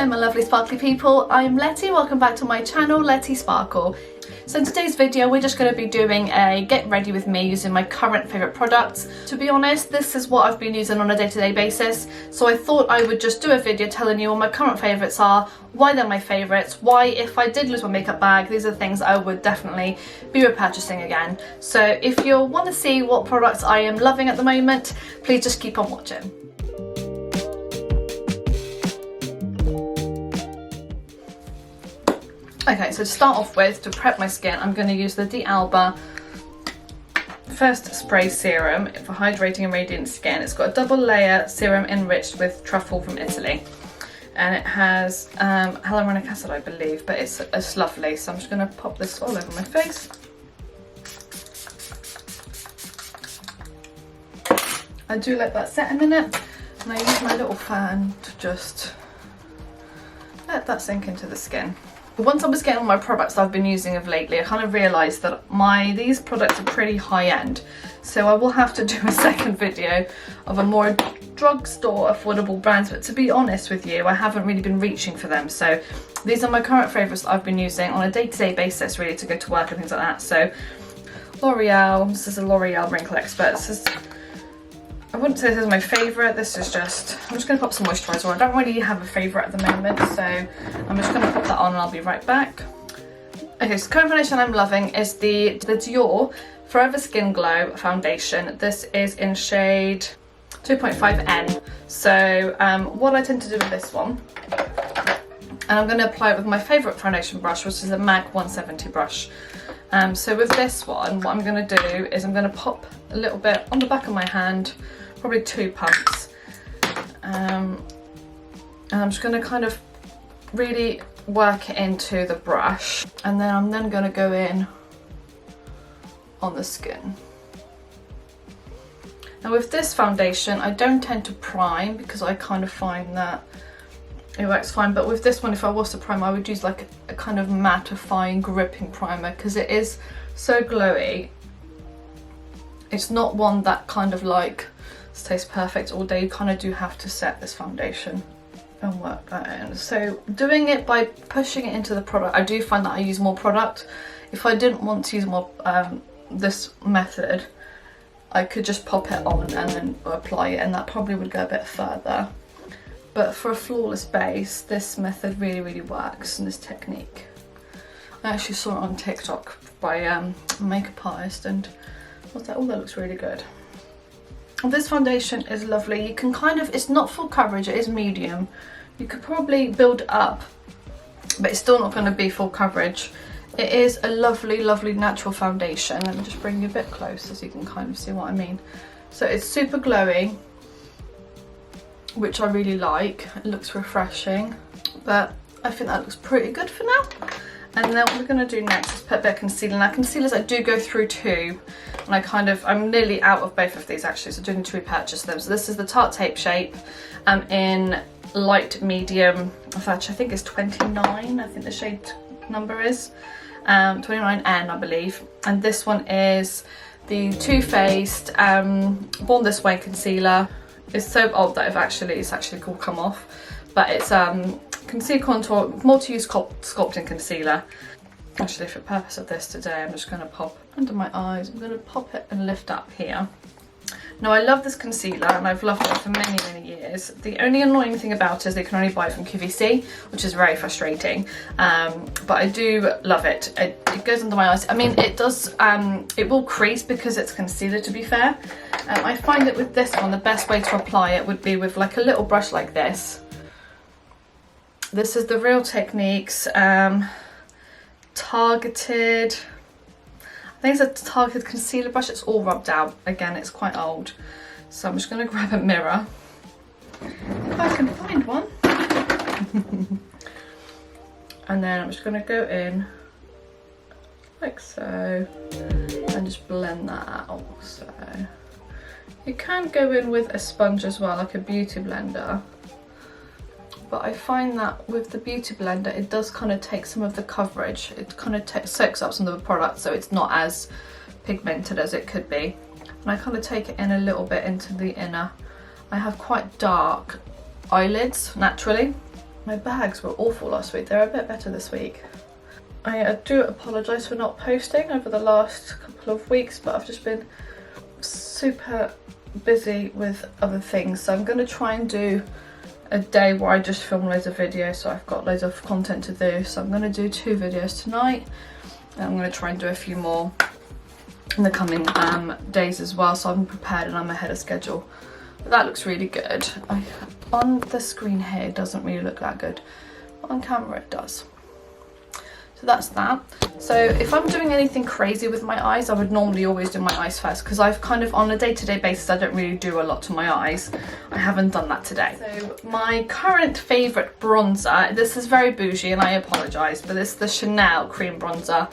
Hello my lovely sparkly people, I'm Letty, welcome back to my channel, Letty Sparkle. So in today's video we're just going to be doing a get ready with me using my current favourite products. To be honest, this is what I've been using on a day-to-day basis, so I thought I would just do a video telling you what my current favourites are, why they're my favourites, why if I did lose my makeup bag, these are things I would definitely be repurchasing again. So if you want to see what products I am loving at the moment, please just keep on watching. Okay, so to start off with, to prep my skin, I'm going to use the D'Alba First Spray Serum for hydrating and radiant skin. It's got a double layer serum enriched with truffle from Italy. And it has hyaluronic acid, I believe, but it's lovely. So I'm just going to pop this all over my face. I do let that set a minute, and I use my little fan to just let that sink into the skin. Once I was getting all my products that I've been using of lately, I kind of realised that these products are pretty high-end, so I will have to do a second video of a more drugstore affordable brands, but to be honest with you, I haven't really been reaching for them. So these are my current favourites that I've been using on a day-to-day basis, really, to go to work and things like that. So L'Oreal, this is a L'Oreal Wrinkle Expert. I wouldn't say this is my favourite, this is just, I'm just going to pop some moisturiser on. I don't really have a favourite at the moment, so I'm just going to pop that on and I'll be right back. Okay, so the current foundation I'm loving is the Dior Forever Skin Glow foundation. This is in shade 2.5N. So what I tend to do with this one, and I'm going to apply it with my favourite foundation brush, which is a MAC 170 brush. So with this one, what I'm going to do is I'm going to pop a little bit on the back of my hand, probably 2 pumps, and I'm just going to kind of really work it into the brush, and then I'm going to go in on the skin. Now with this foundation, I don't tend to prime because I kind of find that it works fine, but with this one, if I was to prime, I would use like a kind of mattifying, gripping primer because it is so glowy. It's not one that kind of like stays perfect all day. You kind of do have to set this foundation and work that in. So doing it by pushing it into the product, I do find that I use more product. If I didn't want to use more this method, I could just pop it on and then apply it, and that probably would go a bit further. But for a flawless base, this method really, really works, and this technique. I actually saw it on TikTok by a makeup artist, and I was like, oh, that looks really good. This foundation is lovely. You can kind of, it's not full coverage, it is medium. You could probably build it up, but it's still not going to be full coverage. It is a lovely, lovely natural foundation. Let me just bring you a bit closer so you can kind of see what I mean. So it's super glowy, which I really like. It looks refreshing, but I think that looks pretty good for now. And then what we're going to do next is put a bit of concealer. Now concealers I do go through too, and I'm nearly out of both of these actually, so I do need to repurchase them. So this is the Tarte Tape Shape in light medium, which I think is 29, I think the shade number is 29N I believe. And this one is the Too Faced Born This Way concealer. It's so old that it's actually called Come Off, but it's conceal contour multi-use sculpting concealer. Actually, for the purpose of this today, I'm just going to pop under my eyes. I'm going to pop it and lift up here. Now I love this concealer and I've loved it for many, many years. The only annoying thing about it is they can only buy it from QVC, which is very frustrating. But I do love it. It goes under my eyes. I mean, it does, it will crease because it's concealer, to be fair. I find that with this one, the best way to apply it would be with like a little brush like this. This is the Real Techniques Targeted, I think it's a Targeted concealer brush. It's all rubbed out. Again, it's quite old. So I'm just going to grab a mirror, if I can find one. And then I'm just going to go in like so and just blend that out. So you can go in with a sponge as well, like a beauty blender. But I find that with the beauty blender, it does kind of take some of the coverage. It kind of soaks up some of the product, so it's not as pigmented as it could be. And I kind of take it in a little bit into the inner. I have quite dark eyelids naturally, My bags were awful last week. They're a bit better this week. I do apologise for not posting over the last couple of weeks, but I've just been super busy with other things. So I'm going to try and do a day where I just film loads of videos, so I've got loads of content to do. So I'm going to do 2 videos tonight, and I'm going to try and do a few more in the coming days as well, so I'm prepared and I'm ahead of schedule. But that looks really good. On the screen here it doesn't really look that good, but on camera it does. So that's that. So if I'm doing anything crazy with my eyes, I would normally always do my eyes first, because I've kind of, on a day-to-day basis, I don't really do a lot to my eyes. I haven't done that today. So my current favourite bronzer, this is very bougie and I apologise, but this is the Chanel cream bronzer.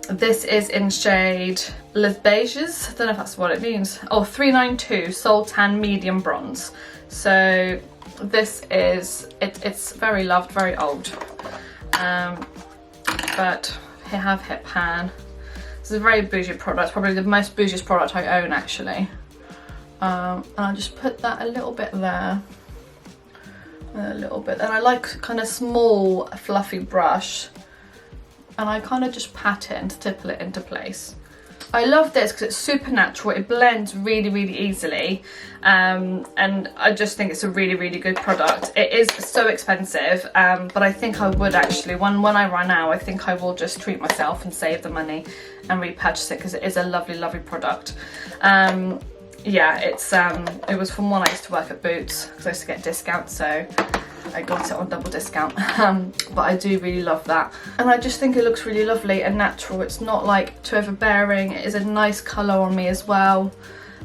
This is in shade Les Beiges, I don't know if that's what it means. Oh, 392 Soul Tan Medium Bronze. So this is, it's very loved, very old. But here have Hip Pan. This is a very bougie product, probably the most bougie product I own actually. And I'll just put that a little bit there. A little bit. And I like kind of small fluffy brush. And I kind of just pat it and stipple it into place. I love this because it's super natural, it blends really, really easily, and I just think it's a really, really good product. It is so expensive, but I think I would actually, when I run out, I think I will just treat myself and save the money and repurchase it, because it is a lovely, lovely product. Yeah, it was from when I used to work at Boots, because I used to get discounts, so I got it on double discount. But I do really love that, and I just think it looks really lovely and natural. It's not like too overbearing. It is a nice colour on me as well,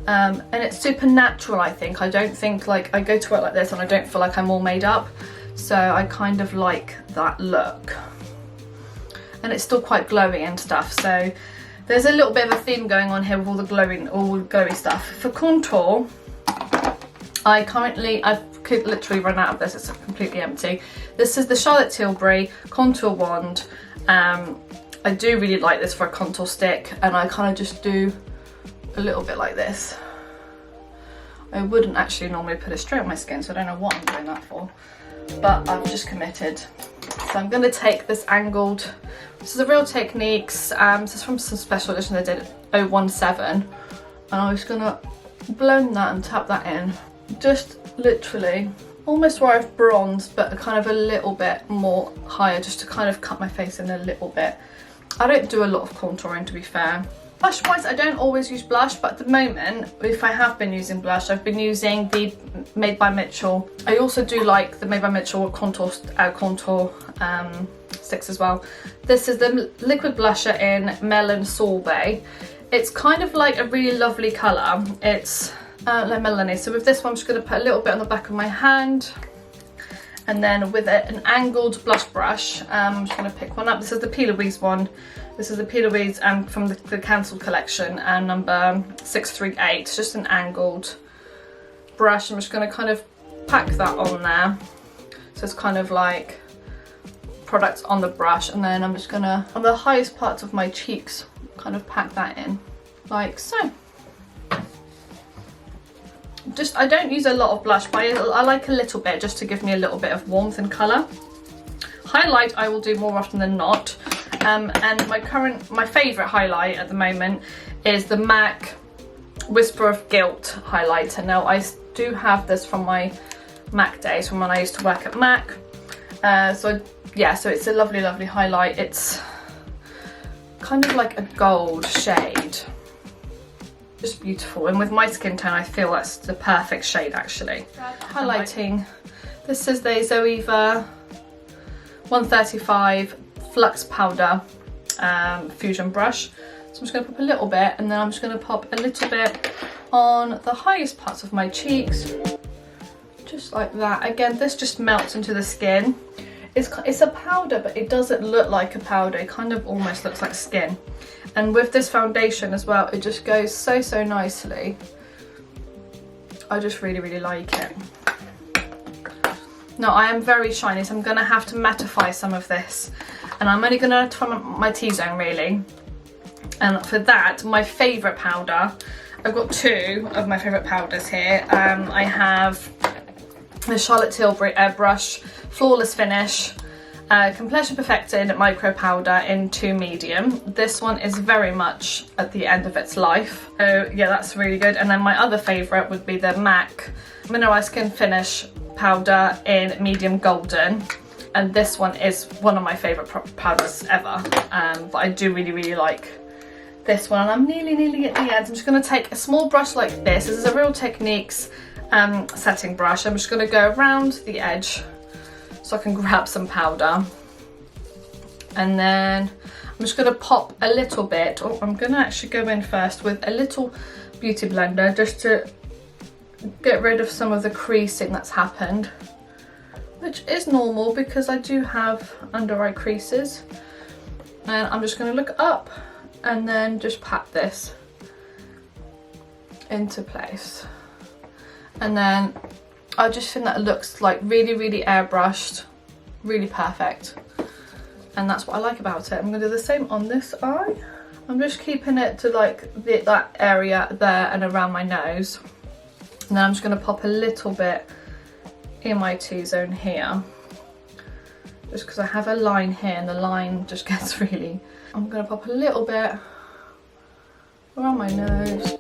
and it's super natural. I think, I don't think like I go to work like this and I don't feel like I'm all made up, so I kind of like that look, and it's still quite glowy and stuff. So there's a little bit of a theme going on here with all the glowy stuff. For contour, I've literally run out of this, it's completely empty. This is the Charlotte Tilbury Contour Wand. I do really like this for a contour stick, and I kind of just do a little bit like this. I wouldn't actually normally put it straight on my skin, so I don't know what I'm doing that for, but I've just committed. So I'm going to take this angled, this is a Real Techniques, this is from some special edition they did, 017, and I'm just going to blend that and tap that in. Just literally almost where I've bronzed, but kind of a little bit more higher, just to kind of cut my face in a little bit. I don't do a lot of contouring, to be fair. Blush wise, I don't always use blush, but at the moment, if I have been using blush, I've been using the Made by Mitchell. I also do like the Made by Mitchell contour sticks as well. This is the liquid blusher in Melon Sorbet. It's kind of like a really lovely colour. It's like Melanie. So with this one, I'm just going to put a little bit on the back of my hand, and then with an angled blush brush, I'm just going to pick one up. This is the P. Louise one. This is the P. Louise from the Cancelled collection, and number 638. It's just an angled brush. I'm just going to kind of pack that on there, so it's kind of like product on the brush, and then I'm just going to, on the highest parts of my cheeks, kind of pack that in like so. I don't use a lot of blush, but I like a little bit, just to give me a little bit of warmth and colour. Highlight I will do more often than not, and my favourite highlight at the moment is the MAC Whisper of Guilt highlighter. Now I do have this from my MAC days, from when I used to work at MAC. So it's a lovely, lovely highlight. It's kind of like a gold shade. Just beautiful, and with my skin tone I feel that's the perfect shade actually. Highlighting, this is the Zoeva 135 Flux Powder Fusion brush. So I'm just going to pop a little bit, and then I'm just going to pop a little bit on the highest parts of my cheeks, just like that. Again, this just melts into the skin. It's a powder, but it doesn't look like a powder, it kind of almost looks like skin. And with this foundation as well, it just goes so, so nicely. I just really, really like it. Now I am very shiny, so I'm going to have to mattify some of this. And I'm only going to try my T-zone really. And for that, my favourite powder, I've got 2 of my favourite powders here. I have the Charlotte Tilbury Airbrush Flawless Finish Complexion Perfected Micro Powder in 2 medium. This one is very much at the end of its life, so yeah, that's really good. And then my other favourite would be the MAC Mineralized Skin Finish Powder in medium golden, and this one is one of my favourite powders ever, but I do really like this one. And I'm nearly at the end. I'm just going to take a small brush like this. This is a Real Techniques setting brush. I'm just going to go around the edge so I can grab some powder, and then I'm just going to pop a little bit. Oh, I'm going to actually go in first with a little beauty blender just to get rid of some of the creasing that's happened, which is normal because I do have under eye creases. And I'm just going to look up and then just pat this into place, and then I just think that it looks like really airbrushed, really perfect, and that's what I like about it. I'm going to do the same on this eye. I'm just keeping it to like that area there and around my nose, and then I'm just going to pop a little bit in my T-zone here, just because I have a line here and the line just gets really... I'm going to pop a little bit around my nose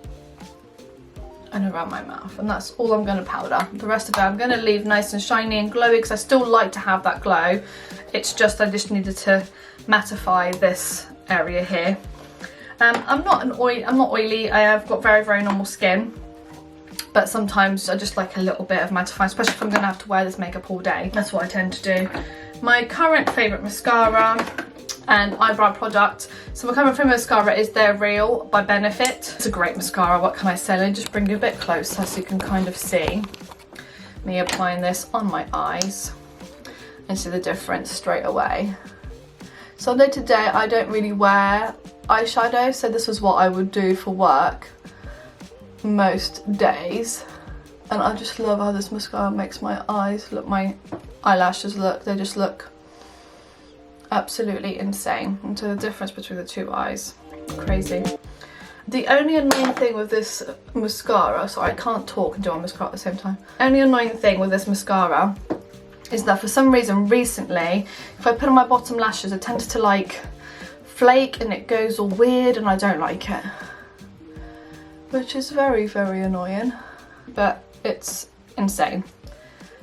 and around my mouth, and that's all I'm going to powder. The rest of it I'm going to leave nice and shiny and glowy because I still like to have that glow. It's just I just needed to mattify this area here. I'm not oily. I have got very normal skin, but sometimes I just like a little bit of mattifying, especially if I'm going to have to wear this makeup all day. That's what I tend to do. My current favourite mascara and eyebrow product. So my current favourite mascara is They're Real by Benefit. It's a great mascara, what can I say? Let me just bring you a bit closer so you can kind of see me applying this on my eyes and see the difference straight away. So day to day I don't really wear eyeshadow, so this is what I would do for work most days, and I just love how this mascara makes my eyes look, my eyelashes look, they just look absolutely insane. And so the difference between the two eyes, crazy. The only annoying thing with this mascara, sorry I can't talk and do my mascara at the same time. Only annoying thing with this mascara is that for some reason recently, if I put on my bottom lashes, it tends to like flake and it goes all weird, and I don't like it, which is very annoying, but it's insane.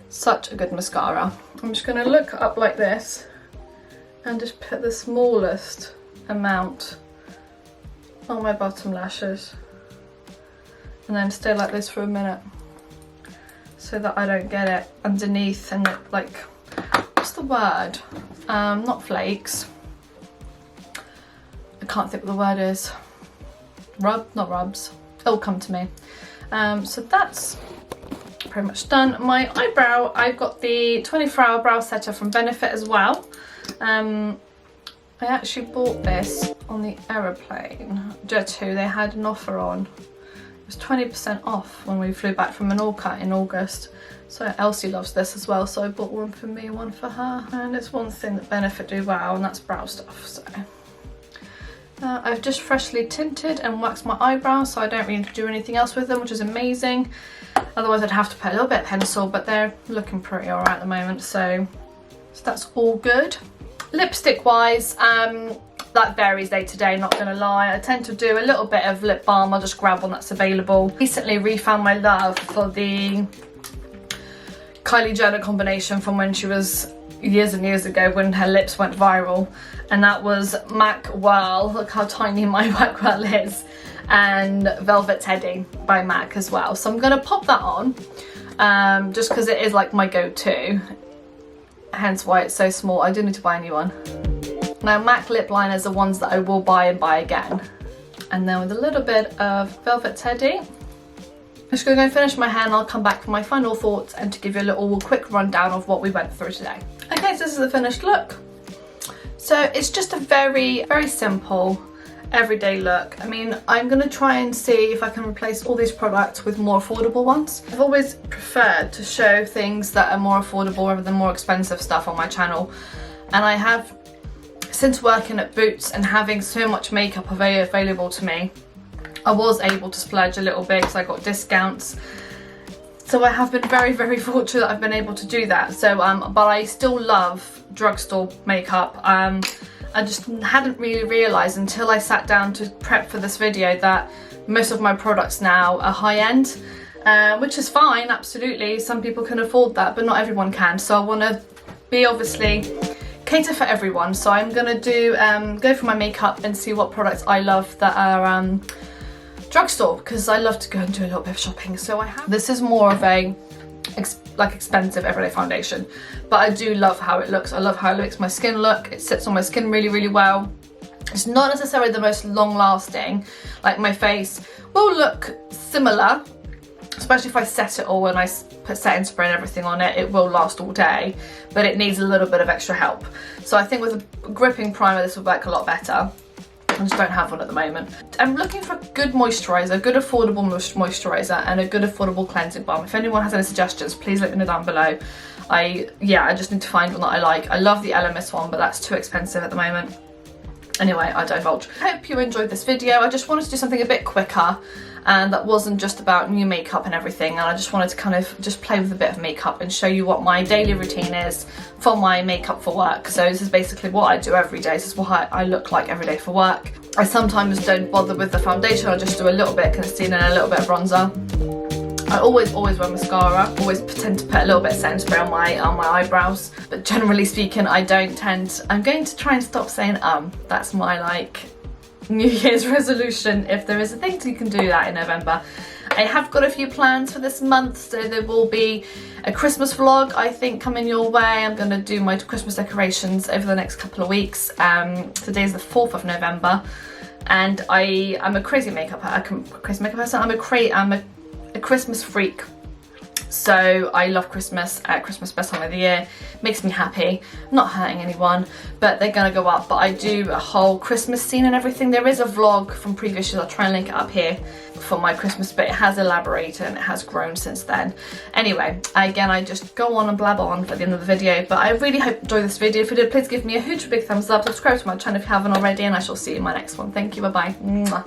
Such a good mascara. I'm just going to look up like this and just put the smallest amount on my bottom lashes, and then stay like this for a minute so that I don't get it underneath and it, like, what's the word? Not flakes. I can't think what the word is. Not rubs. It'll come to me. So that's pretty much done. My eyebrow, I've got the 24-hour brow setter from Benefit as well. I actually bought this on the aeroplane. Jet2, they had an offer on. It was 20% off when we flew back from Menorca in August. So Elsie loves this as well, so I bought one for me, one for her. And it's one thing that Benefit do well, and that's brow stuff. So I've just freshly tinted and waxed my eyebrows, so I don't really do anything else with them, which is amazing. Otherwise I'd have to put a little bit of pencil, but they're looking pretty alright at the moment, so that's all good. Lipstick wise, that varies day to day, not gonna lie. I tend to do a little bit of lip balm. I'll just grab one that's available. Recently refound my love for the Kylie Jenner combination from when she was years and years ago, when her lips went viral, and that was MAC Whirl. Look how tiny my MAC Whirl is, and Velvet Teddy by MAC as well. So I'm gonna pop that on, just because it is like my go-to, hence why it's so small. I do need to buy a new one. Now MAC lip liners are ones that I will buy and buy again. And then with a little bit of Velvet Teddy, I'm just going to go finish my hair, and I'll come back for my final thoughts and to give you a little quick rundown of what we went through today. Okay, so this is the finished look. So it's just a very simple everyday look. I mean, I'm going to try and see if I can replace all these products with more affordable ones. I've always preferred to show things that are more affordable rather than more expensive stuff on my channel, and I have, since working at Boots and having so much makeup available to me, I was able to splurge a little bit because I got discounts So I have been very, very fortunate that I've been able to do that. So, but I still love drugstore makeup. I just hadn't really realised until I sat down to prep for this video that most of my products now are high-end, which is fine, absolutely. Some people can afford that, but not everyone can. So I want to be obviously cater for everyone. So I'm gonna do go for my makeup and see what products I love that are drugstore, because I love to go and do a little bit of shopping. So I have, this is more of a expensive everyday foundation, but I do love how it looks. I love how it makes my skin look. It sits on my skin really, really well. It's not necessarily the most long lasting, like my face will look similar, especially if I set it all and I put setting spray and everything on it, it will last all day, but it needs a little bit of extra help. So I think with a gripping primer this will work a lot better. I just don't have one at the moment. I'm looking for a good moisturiser, good affordable moisturiser and a good affordable cleansing balm. If anyone has any suggestions, please let me know down below. I just need to find one that I like. I love the LMS one, but that's too expensive at the moment. Anyway, I divulge. I hope you enjoyed this video. I just wanted to do something a bit quicker, and that wasn't just about new makeup and everything, and I just wanted to kind of just play with a bit of makeup and show you what my daily routine is for my makeup for work. So this is basically what I do every day. This is what I look like every day for work. I sometimes don't bother with the foundation. I'll just do a little bit of concealer and a little bit of bronzer. I always wear mascara, always tend to put a little bit of setting spray on my eyebrows, but generally speaking I don't tend. I'm going to try and stop saying that's my like New Year's resolution, if there is a thing, so you can do that in November. I have got a few plans for this month, so there will be a Christmas vlog I think coming your way. I'm going to do my Christmas decorations over the next couple of weeks. Today's the 4th of November and I'm a crazy makeup person. I'm a Christmas freak, so I love Christmas. Christmas best time of the year, makes me happy. I'm not hurting anyone, but they're gonna go up. But I do a whole Christmas scene and everything. There is a vlog from previous years, I'll try and link it up here, for my Christmas, but it has elaborated and it has grown since then. Anyway, again, I just go on and blab on at the end of the video, but I really hope you enjoyed this video. If you did, please give me a huge big thumbs up, subscribe to my channel if you haven't already, and I shall see you in my next one. Thank you, bye bye.